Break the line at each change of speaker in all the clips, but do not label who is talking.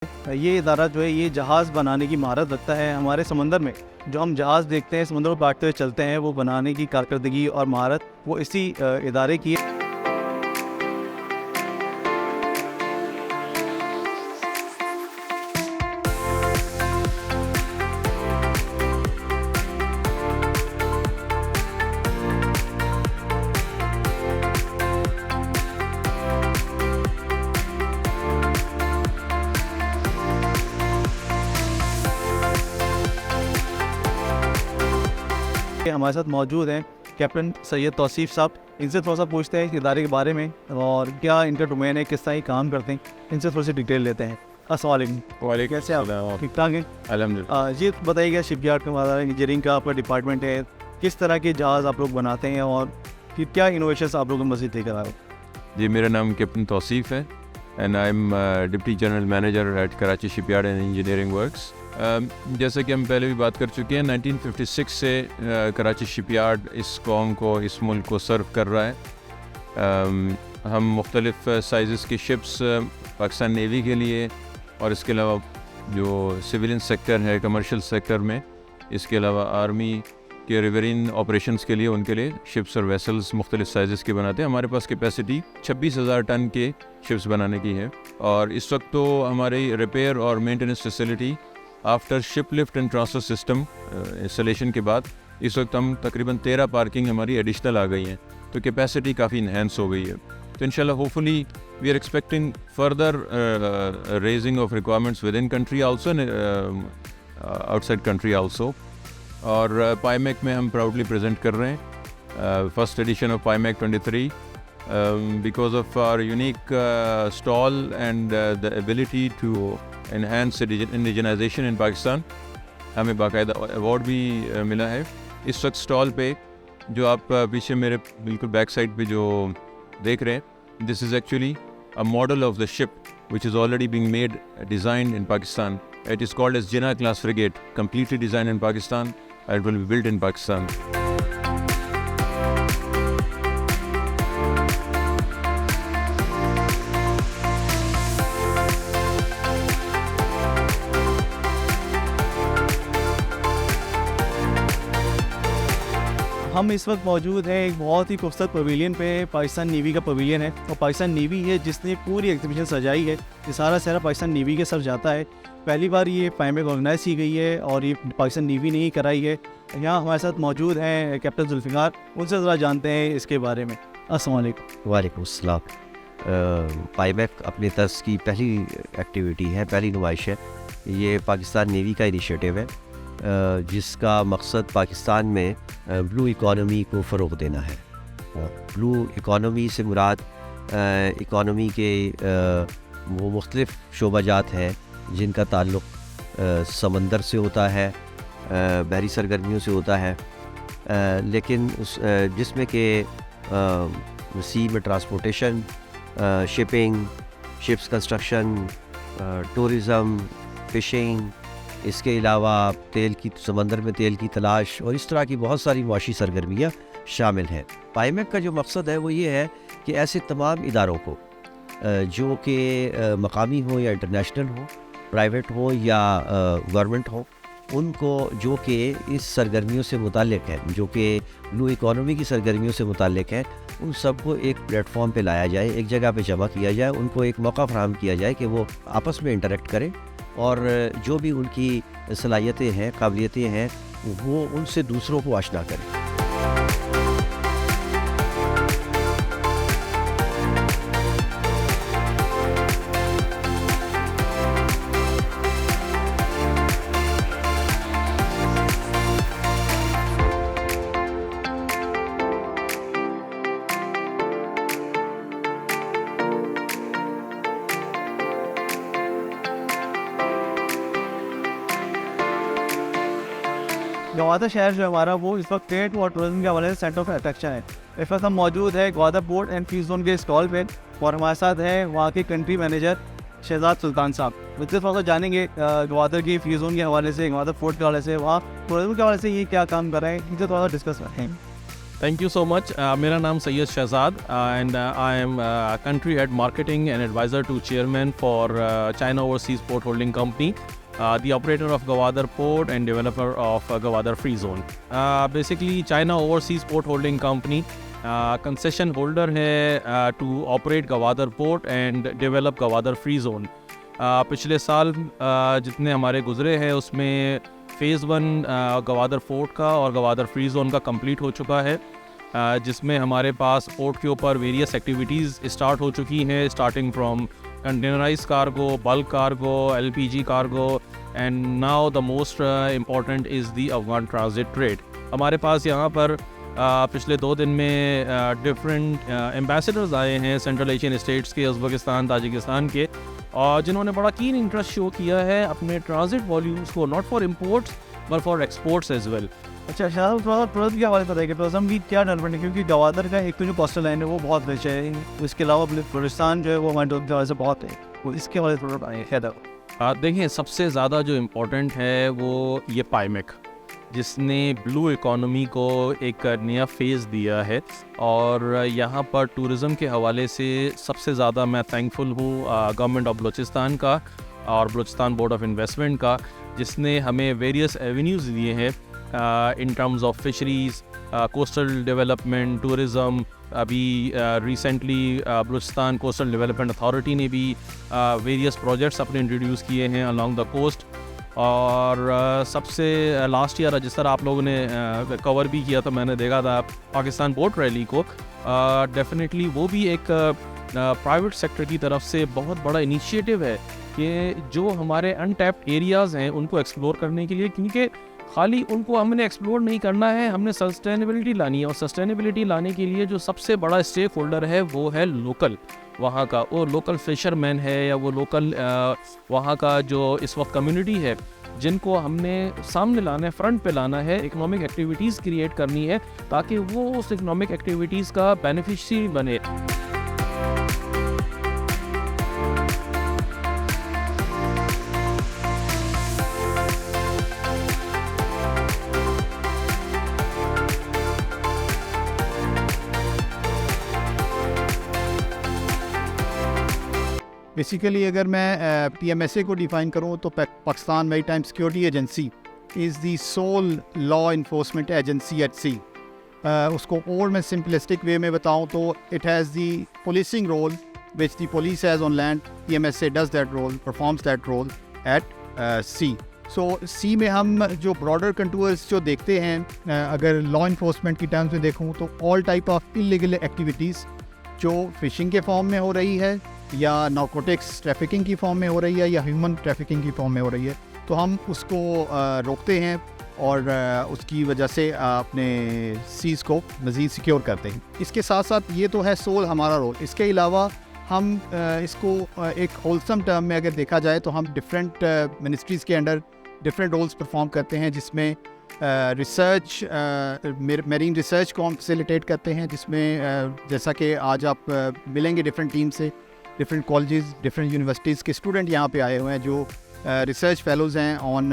ये इदारा जो है ये जहाज़ बनाने की महारत रखता है। हमारे समंदर में जो हम जहाज़ देखते हैं, समुद्र को काटते हुए चलते हैं, वो बनाने की कारकर्दगी और महारत वो इसी इदारे की है। हमारे साथ मौजूद हैं कैप्टन सैयद तौसीफ साहब। इनसे थोड़ा सा पूछते हैं इस इदारे के बारे में और क्या इनका डोमेन है, किस तरह ये काम करते हैं, इनसे थोड़ी सी डिटेल लेते हैं। अस्सलाम वालेकुम।
वालेकुम
कैसे आप?
अस्सलाम।
ठीक ठाक हैं?
अल्हम्दुलिल्लाह।
ये बताइएगा शिपयार्ड का हमारा इंजीनियरिंग का आपका डिपार्टमेंट है, किस तरह के जहाज़ आप लोग बनाते हैं और फिर क्या इनोवेशन आप लोग मज़ीद लेकर आ रहे हो?
जी, मेरा नाम कैप्टन तौसीफ है and I M deputy general manager eight Karachi shipyard and engineering works. जैसे कि हम पहले भी बात कर चुके हैं, 1956 से कराची शिपयार्ड इस कौम को, इस मुल्क को सर्व कर रहा है। हम मुख्तलिफ साइज़ की शिप्स पाकिस्तान नेवी के लिए और इसके अलावा जो सिविलियन सेक्टर है, कमर्शियल सेक्टर में, इसके अलावा आर्मी के रिवरीन ऑपरेशंस के लिए, उनके लिए शिप्स और वेसल्स मुख्तलिफ साइज़ के बनाते हैं। हमारे पास कैपेसिटी 26,000 टन के शिप्स बनाने की है और इस वक्त तो हमारी रिपेयर और maintenance facility after ship lift and transfer system installation के बाद इस वक्त हम तकरीबन 13 पार्किंग हमारी एडिशनल आ गई हैं, तो कैपेसिटी काफ़ी इन्हेंस हो गई है। तो इंशाल्लाह hopefully we are expecting further raising of requirements within country also and outside country also. और पाईमेक में हम प्राउडली प्रेजेंट कर रहे हैं first edition of PIMEC 23 because of our unique stall and the ability to enhance indigenization in Pakistan। हमें बाकायदा award भी मिला है। इस वक्त स्टॉल पे जो आप पीछे मेरे बिल्कुल बैक साइड पे जो देख रहे हैं, this is actually a model of the ship which is already being made, designed in Pakistan. It is called as Jinnah class frigate, completely designed in Pakistan and it will be built in Pakistan।
हम इस वक्त मौजूद हैं एक बहुत ही खूबसूरत pavilion पे। Pakistan navy का पवेलियन है और पाकिस्तान नेवी है जिसने पूरी एग्जीबिशन सजाई है। ये सारा सहरा पाकिस्तान नेवी के सर जाता है। पहली बार ये पाईमेक ऑर्गेनाइज की गई है और ये पाकिस्तान नेवी ने ही कराई है। यहाँ हमारे साथ मौजूद हैं कैप्टन जुल्फ़िकार, उनसे ज़रा जानते हैं इसके बारे में। अस्सलाम वालेकुम।
वालेकुम अस्सलाम। पाईमेक अपने तर्ज की पहली एक्टिविटी है, पहली नुमाइश है। ये पाकिस्तान नेवी का इनिशिएटिव है जिसका मकसद पाकिस्तान में ब्लू इकॉनमी को फ़रोग़ देना है। ब्लू इकॉनमी से मुराद इकॉनमी के वो मुख्तलिफ़ शोबाजात हैं जिनका ताल्लुक़ समंदर से होता है, बहरी सरगर्मियों से होता है, लेकिन जिसमें कि सी में transportation, shipping, ships construction, tourism, phishing, इसके अलावा समंदर में तेल की तलाश और इस तरह की बहुत सारी मुआशी सरगर्मियाँ शामिल हैं। पाईमेक का जो मकसद है वो ये है कि ऐसे तमाम इदारों को जो कि मकामी हो या इंटरनेशनल हो, प्राइवेट हो या गवर्नमेंट हो, उनको जो कि इस सरगर्मियों से मुताल्लिक़ है, जो कि ब्लू इकॉनमी की सरगर्मियों से मुताल्लिक़ है, उन सबको एक प्लेटफॉर्म पे लाया जाए, एक जगह पे जमा किया जाए, उनको एक मौका फराहम किया जाए कि वो आपस में इंटरेक्ट करें और जो भी उनकी सलाहियतें हैं, काबिलियतें हैं, वो उनसे दूसरों को आशना करें।
गवादर शहर जो हमारा वो इस वक्त ट्रेड और टूरिज्म के हवाले से सेंटर ऑफ अट्रैक्शन है। इस वक्त हम मौजूद है Gwadar port and fee zone के स्टॉल पे और हमारे साथ है वहाँ के कंट्री मैनेजर शहजाद सुल्तान साहब। मुझसे थोड़ा सा जानेंगे गवादर की फी जोन के हवाले से, गवादर पोर्ट के हवाले से, वहाँ टूरिज्म के हवाले से ये क्या काम कर रहे हैं, इनसे थोड़ा सा डिस्कस करें।
Thank you so much. मेरा नाम Syed Shahzad and I am country head marketing and adviser to chairman for China overseas port holding company, the operator of Gwadar Port and developer of Gwadar Free Zone. Basically, China Overseas Port Holding Company concession holder है to operate Gwadar Port and develop Gwadar Free Zone. पिछले साल जितने हमारे गुजरे हैं उसमें phase 1 Gwadar port का और गवादर फ्री जोन का कंप्लीट हो चुका है, जिसमें हमारे पास पोर्ट के ऊपर वेरियस एक्टिविटीज़ स्टार्ट हो चुकी हैं, starting from containerise cargo, bulk cargo, LPG cargo and now the most important is the Afghan transit trade. हमारे पास यहाँ पर पिछले 2 दिन में डिफरेंट एम्बेसडर्स आए हैं सेंट्रल एशियन स्टेट्स के, उज़्बेकिस्तान, ताजिकिस्तान के, और जिन्होंने बड़ा कीन इंटरेस्ट शो किया है अपने ट्रांजिट वॉल्यूम्स को, not for imports but for exports as well.
अच्छा शायद थोड़ा टूरिज्म के हवाले बताइए कि टूरिज्म की क्या डेवलपमेंट है, क्योंकि गवादर का एक तो जो कोस्टल लाइन है वो बहुत रिच है, इसके अलावा बलूचिस्तान जो है वो हमारे टूरिज्म के हवाले से बहुत है, वो इसके हवाले से थोड़ा बताइए।
देखिए, सबसे ज़्यादा जो इम्पोर्टेंट है वो ये पाइमेक, जिसने ब्लू इकोनॉमी को एक नया फेज़ दिया है, और यहाँ पर टूरिज़म के हवाले से सबसे ज़्यादा मैं थैंकफुल हूँ गवर्नमेंट ऑफ बलूचिस्तान का और बलूचिस्तान बोर्ड ऑफ इन्वेस्टमेंट का, जिसने हमें वेरियस एवेन्यूज़ दिए हैं in terms of fisheries, coastal development, tourism. अभी recently Balochistan coastal development authority ने भी वेरियस प्रोजेक्ट्स अपने इंट्रोड्यूस किए हैं अलॉन्ग द कोस्ट, और सबसे लास्ट ईयर जिस तरह आप लोगों ने कवर भी किया था, मैंने देखा था पाकिस्तान बोट रैली को, डेफिनेटली वो भी एक प्राइवेट सेक्टर की तरफ से बहुत बड़ा इनिशिएटिव है कि जो हमारे अनटैप्ड एरियाज़ हैं उनको एक्सप्लोर करने के लिए, क्योंकि खाली उनको हमने एक्सप्लोर नहीं करना है, हमने सस्टेनेबिलिटी लानी है, और सस्टेनेबिलिटी लाने के लिए जो सबसे बड़ा स्टेक होल्डर है वो है लोकल, वहाँ का वो लोकल फिशरमैन है या वो लोकल वहाँ का जो इस वक्त कम्युनिटी है, जिनको हमने सामने लाना है, फ्रंट पे लाना है, इकोनॉमिक एक्टिविटीज़ क्रिएट करनी है ताकि वो उस इकोनॉमिक एक्टिविटीज़ का बेनिफिशियरी बने।
बेसिकली अगर मैं PMSA को डिफ़ाइन करूँ तो Pakistan maritime security agency is the sole law enforcement agency at sea. उसको और मैं सिंपलिस्टिक वे में बताऊँ तो it has the policing role which the police has on land, PMSA does that role, performs that role at sea. So sea में हम जो broader contours जो देखते हैं, अगर लॉ इन्फोर्समेंट की टर्म्स में देखूँ तो all type of illegal activities जो फिशिंग के फॉर्म में हो रही है या नारकोटिक्स ट्रैफिकिंग की फॉर्म में हो रही है या ह्यूमन ट्रैफिकिंग की फॉर्म में हो रही है, तो हम उसको रोकते हैं और उसकी वजह से अपने सीज़ को मज़ीद सिक्योर करते हैं। इसके साथ साथ ये तो है सोल हमारा रोल। इसके अलावा हम इसको एक होलसम टर्म में अगर देखा जाए तो हम डिफरेंट मिनिस्ट्रीज़ के अंडर डिफरेंट रोल्स परफॉर्म करते हैं, जिसमें रिसर्च, मेरीन रिसर्च को हम फैसिलिटेट करते हैं, जिसमें जैसा कि आज आप मिलेंगे डिफरेंट टीम से, डिफरेंट कॉलेजेस, डिफरेंट यूनिवर्सिटीज़ के स्टूडेंट यहाँ पे आए हुए हैं जो रिसर्च फेलोज़ हैं ऑन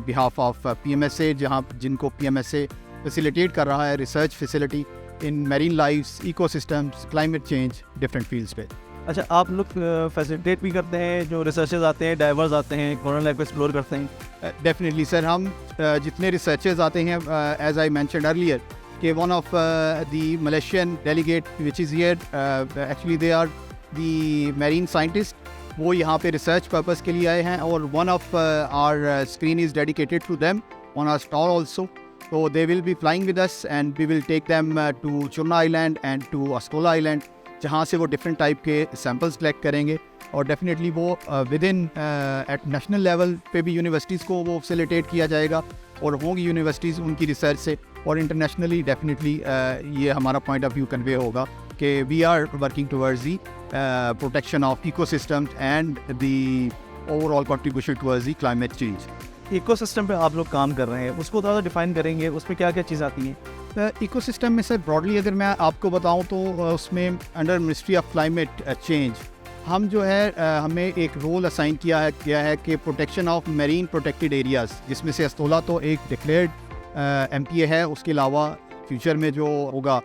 बिहाफ ऑफ PMSA, जिनको PMSA फैसिलिटेट कर रहा है research facility in marine lifes, ecosystems, climate change, different fields पे।
अच्छा, आप लोग फैसिलिटेट भी करते हैं, जो रिसर्चर्स आते हैं, डाइवर्स आते हैं, कोरोना लाइफ को एक्सप्लोर करते हैं?
डेफिनेटली सर, हम जितने रिसर्चर्स आते हैं, एज आई मैंशनड अर्लियर कि one of the Malaysian delegate which is here, actually they are the marine scientist, वो यहाँ पे रिसर्च पर्पस के लिए आए हैं, और one of our screen is dedicated to them on our stall also. So they will be flying with us and we will take them to Churna Island and to Askola Island, जहाँ से वो different type के samples collect करेंगे, और definitely वो with in at national level पे भी universities को वो फैसिलिटेट किया जाएगा, और होंगी यूनिवर्सिटीज़ उनकी रिसर्च से, और इंटरनेशनली डेफिनेटली ये हमारा पॉइंट ऑफ व्यू कन्वे होगा कि we are working towards the protection of ecosystems and the overall contribution towards the climate change.
Ecosystem पे आप लोग काम कर रहे हैं, उसको थोड़ा डिफाइन करेंगे, उसमें क्या क्या चीज़ आती हैं?
इकोसिस्टम में सर ब्रॉडली अगर मैं आपको बताऊं तो उसमें under ministry of climate change हम जो है हमें एक रोल असाइन किया है कि protection of marine protected areas, जिसमें से अस्तोला तो एक डिक्लेयर्ड MPA है, उसके अलावा फ्यूचर में जो होगा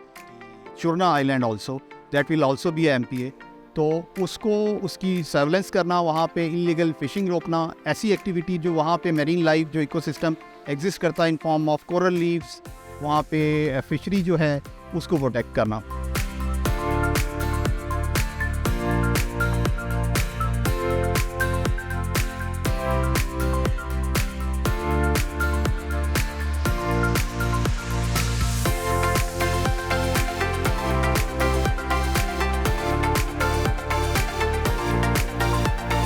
Churna island also, that will also be MPA। तो उसको उसकी सर्वेलेंस करना, वहाँ पे इलीगल फिशिंग रोकना, ऐसी एक्टिविटी जो वहाँ पे मेरीन लाइफ जो इकोसिस्टम एग्जिस्ट करता है in form of coral leaves, वहाँ पे फिशरी जो है उसको प्रोटेक्ट करना।